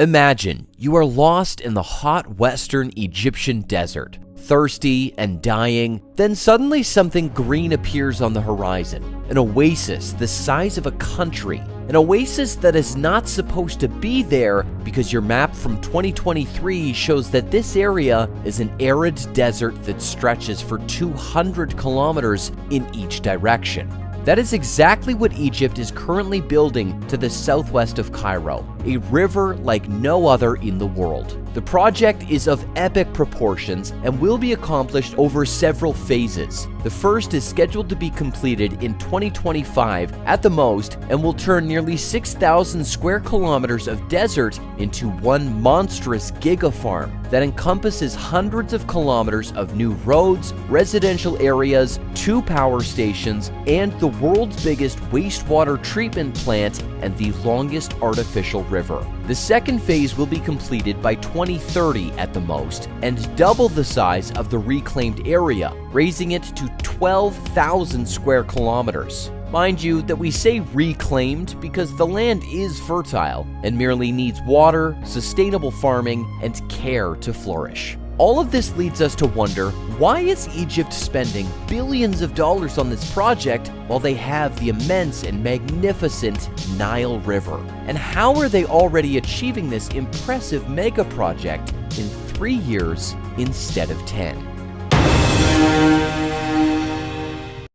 Imagine you are lost in the hot western Egyptian desert, thirsty and dying, then suddenly something green appears on the horizon. An oasis the size of a country. An oasis that is not supposed to be there because your map from 2023 shows that this area is an arid desert that stretches for 200 kilometers in each direction. That is exactly what Egypt is currently building to the southwest of Cairo, a river like no other in the world. The project is of epic proportions and will be accomplished over several phases. The first is scheduled to be completed in 2025 at the most and will turn nearly 6,000 square kilometers of desert into one monstrous gigafarm that encompasses hundreds of kilometers of new roads, residential areas, 2 power stations, and the world's biggest wastewater treatment plant and the longest artificial river. The second phase will be completed by 2030 at the most and double the size of the reclaimed area, raising it to 12,000 square kilometers. Mind you that we say reclaimed because the land is fertile and merely needs water, sustainable farming, and care to flourish. All of this leads us to wonder, why is Egypt spending billions of dollars on this project while they have the immense and magnificent Nile River? And how are they already achieving this impressive mega project in 3 years instead of 10?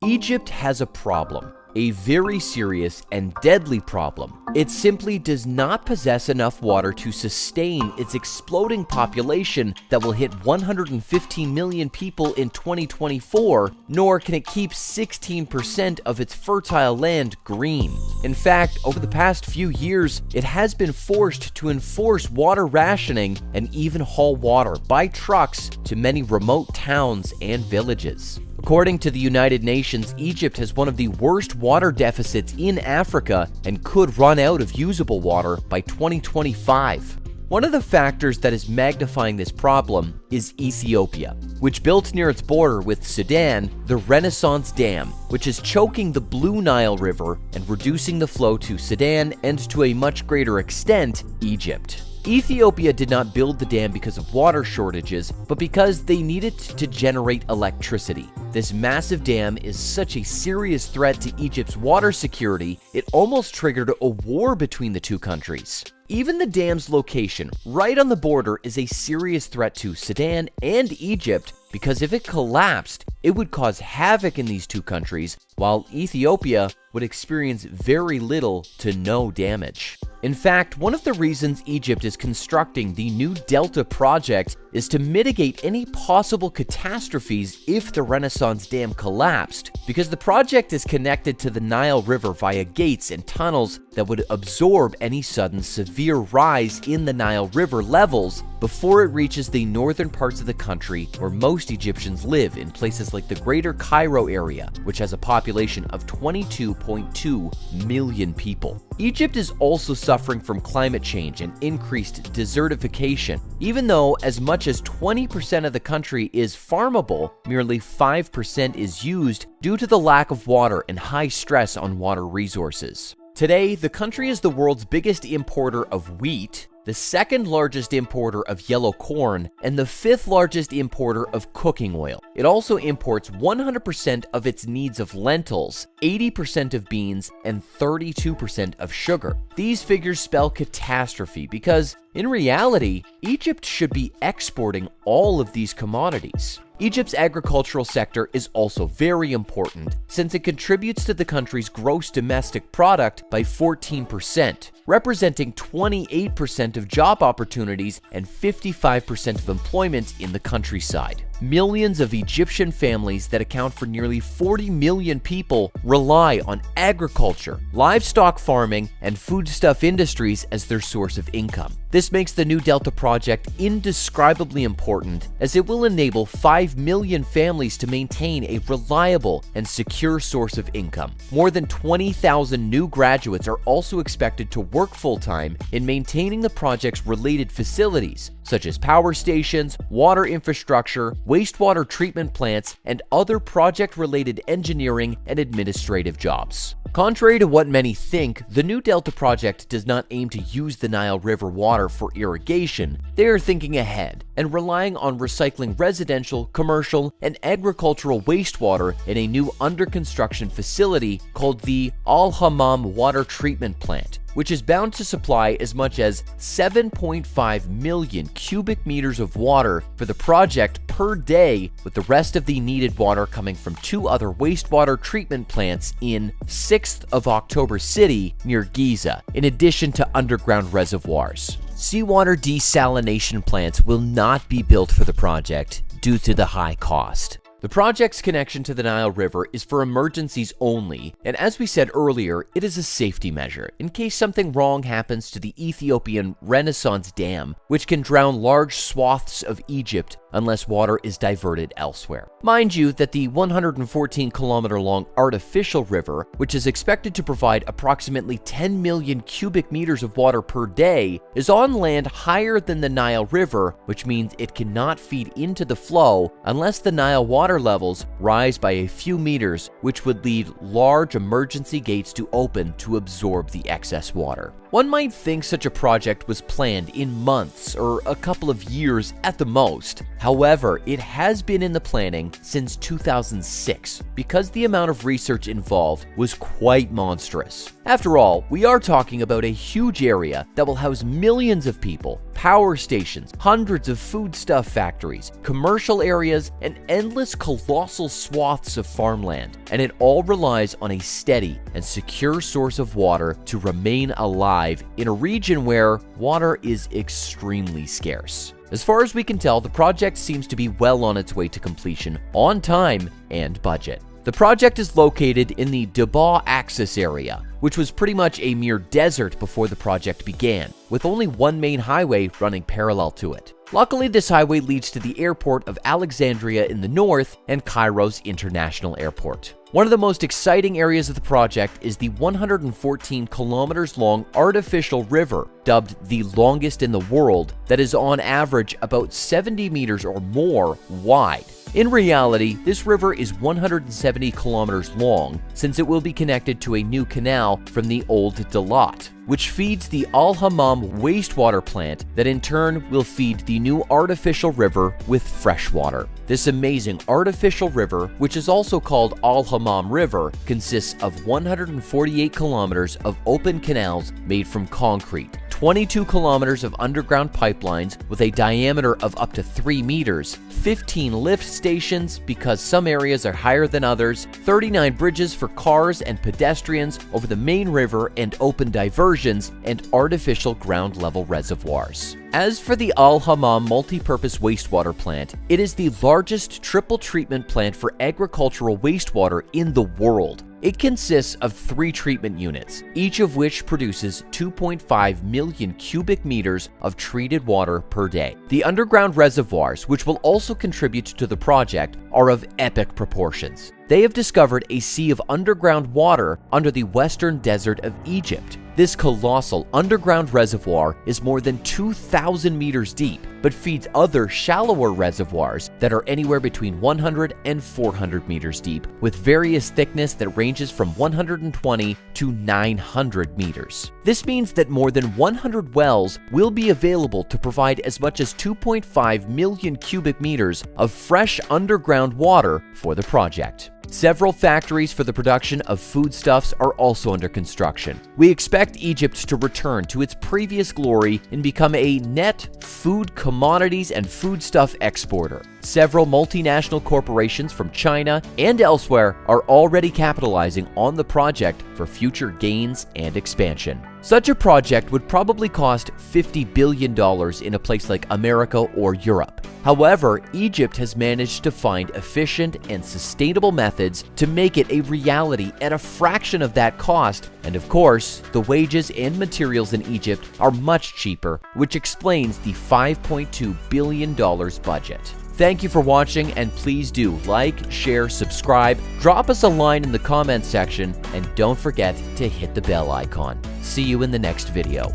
Egypt has a problem. A very serious and deadly problem. It simply does not possess enough water to sustain its exploding population that will hit 115 million people in 2024, nor can it keep 16% of its fertile land green. In fact, over the past few years, it has been forced to enforce water rationing and even haul water by trucks to many remote towns and villages. According to the United Nations, Egypt has one of the worst water deficits in Africa and could run out of usable water by 2025. One of the factors that is magnifying this problem is Ethiopia, which built near its border with Sudan the Renaissance Dam, which is choking the Blue Nile River and reducing the flow to Sudan and, to a much greater extent, Egypt. Ethiopia did not build the dam because of water shortages, but because they needed to generate electricity. This massive dam is such a serious threat to Egypt's water security, it almost triggered a war between the two countries. Even the dam's location, right on the border, is a serious threat to Sudan and Egypt because if it collapsed, it would cause havoc in these two countries, while Ethiopia would experience very little to no damage. In fact, one of the reasons Egypt is constructing the new Delta project is to mitigate any possible catastrophes if the Renaissance Dam collapsed, because the project is connected to the Nile River via gates and tunnels that would absorb any sudden severe rise in the Nile River levels before it reaches the northern parts of the country where most Egyptians live, in places like the Greater Cairo area, which has a population of 22.2 million people. Egypt is also suffering from climate change and increased desertification. Even though as much as 20% of the country is farmable, merely 5% is used due to the lack of water and high stress on water resources. Today, the country is the world's biggest importer of wheat, the second largest importer of yellow corn, and the 5th largest importer of cooking oil. It also imports 100% of its needs of lentils, 80% of beans, and 32% of sugar. These figures spell catastrophe because, in reality, Egypt should be exporting all of these commodities. Egypt's agricultural sector is also very important since it contributes to the country's gross domestic product by 14%, representing 28% of job opportunities and 55% of employment in the countryside. Millions of Egyptian families that account for nearly 40 million people rely on agriculture, livestock farming, and foodstuff industries as their source of income. This makes the New Delta project indescribably important, as it will enable 5 million families to maintain a reliable and secure source of income. More than 20,000 new graduates are also expected to work full-time in maintaining the project's related facilities, such as power stations, water infrastructure, wastewater treatment plants, and other project-related engineering and administrative jobs. Contrary to what many think, the New Delta project does not aim to use the Nile River water for irrigation. They are thinking ahead and relying on recycling residential, commercial, and agricultural wastewater in a new under-construction facility called the Al Hammam Water Treatment Plant, which is bound to supply as much as 7.5 million cubic meters of water for the project per day, with the rest of the needed water coming from two other wastewater treatment plants in 6th of October City near Giza, in addition to underground reservoirs. Seawater desalination plants will not be built for the project due to the high cost. The project's connection to the Nile River is for emergencies only, and as we said earlier, it is a safety measure in case something wrong happens to the Ethiopian Renaissance Dam, which can drown large swaths of Egypt unless water is diverted elsewhere. Mind you that the 114-kilometer-long artificial river, which is expected to provide approximately 10 million cubic meters of water per day, is on land higher than the Nile River, which means it cannot feed into the flow unless the Nile water levels rise by a few meters, which would lead large emergency gates to open to absorb the excess water. One might think such a project was planned in months or a couple of years at the most. However, it has been in the planning since 2006 because the amount of research involved was quite monstrous. After all, we are talking about a huge area that will house millions of people, power stations, hundreds of foodstuff factories, commercial areas, and endless colossal swaths of farmland. And it all relies on a steady and secure source of water to remain alive in a region where water is extremely scarce. As far as we can tell, the project seems to be well on its way to completion, on time and budget. The project is located in the Deba Axis area, which was pretty much a mere desert before the project began, with only one main highway running parallel to it. Luckily, this highway leads to the airport of Alexandria in the north and Cairo's International Airport. One of the most exciting areas of the project is the 114 kilometers long artificial river, dubbed the longest in the world, that is on average about 70 meters or more wide. In reality, this river is 170 kilometers long, since it will be connected to a new canal from the old Dalat, which feeds the Al Hammam wastewater plant that in turn will feed the new artificial river with fresh water. This amazing artificial river, which is also called Al Hammam River, consists of 148 kilometers of open canals made from concrete, 22 kilometers of underground pipelines with a diameter of up to 3 meters, 15 lift stations because some areas are higher than others, 39 bridges for cars and pedestrians over the main river and open diversions, and artificial ground-level reservoirs. As for the Al Hammam multi-purpose wastewater plant, it is the largest triple treatment plant for agricultural wastewater in the world. It consists of 3 treatment units, each of which produces 2.5 million cubic meters of treated water per day. The underground reservoirs, which will also contribute to the project, are of epic proportions. They have discovered a sea of underground water under the western desert of Egypt. This colossal underground reservoir is more than 2,000 meters deep, but feeds other shallower reservoirs that are anywhere between 100 and 400 meters deep, with various thickness that ranges from 120 to 900 meters. This means that more than 100 wells will be available to provide as much as 2.5 million cubic meters of fresh underground water for the project. Several factories for the production of foodstuffs are also under construction. We expect Egypt to return to its previous glory and become a net food commodities and foodstuff exporter. Several multinational corporations from China and elsewhere are already capitalizing on the project for future gains and expansion. Such a project would probably cost $50 billion in a place like America or Europe. However, Egypt has managed to find efficient and sustainable methods to make it a reality at a fraction of that cost. And of course, the wages and materials in Egypt are much cheaper, which explains the $5.2 billion budget. Thank you for watching, and please do like, share, subscribe, drop us a line in the comments section, and don't forget to hit the bell icon. See you in the next video.